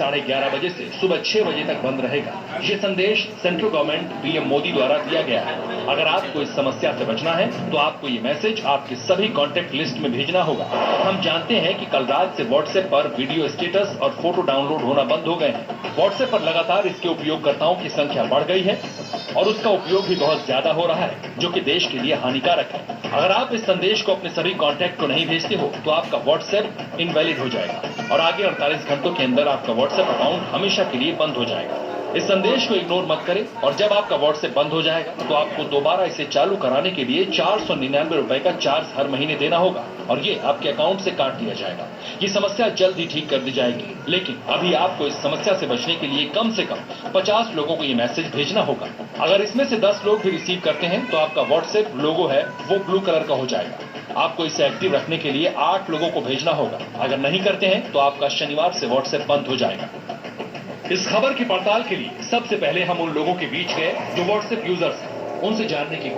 11:30 बजे से सुबह 6 बजे तक बंद रहेगा। ये संदेश सेंट्रल गवर्नमेंट पीएम मोदी द्वारा दिया गया है। अगर आपको इस समस्या से बचना है तो आपको ये मैसेज आपके सभी कॉन्टैक्ट लिस्ट में भेजना होगा। हम जानते हैं कि कल रात से व्हाट्सएप पर वीडियो स्टेटस और फोटो डाउनलोड होना बंद हो गए हैं। व्हाट्सएप पर लगातार इसके उपयोगकर्ताओं की संख्या बढ़ गई है और उसका उपयोग भी बहुत ज्यादा हो रहा है, जो कि देश के लिए हानिकारक है। अगर आप इस संदेश को अपने सभी कॉन्टैक्ट को नहीं भेजते हो तो आपका व्हाट्सएप इनवैलिड हो जाएगा और आगे 48 घंटों के अंदर आपका व्हाट्सएप अकाउंट हमेशा के लिए बंद हो जाएगा। इस संदेश को इग्नोर मत करें और जब आपका व्हाट्सएप बंद हो जाएगा तो आपको दोबारा इसे चालू कराने के लिए 499 रुपए का चार्ज हर महीने देना होगा और ये आपके अकाउंट से काट दिया जाएगा। ये समस्या जल्द ही ठीक कर दी जाएगी, लेकिन अभी आपको इस समस्या से बचने के लिए कम से कम 50 लोगों को ये मैसेज भेजना होगा। अगर इसमें से 10 लोग भी रिसीव करते हैं तो आपका व्हाट्सएप लोगो है वो ब्लू कलर का हो जाएगा। आपको इसे एक्टिव रखने के लिए 8 लोगों को भेजना होगा। अगर नहीं करते हैं तो आपका शनिवार से व्हाट्सएप बंद हो जाएगा। इस खबर की पड़ताल के लिए सबसे पहले हम उन लोगों के बीच गए जो व्हाट्सएप यूजर्स हैं, उनसे जानने की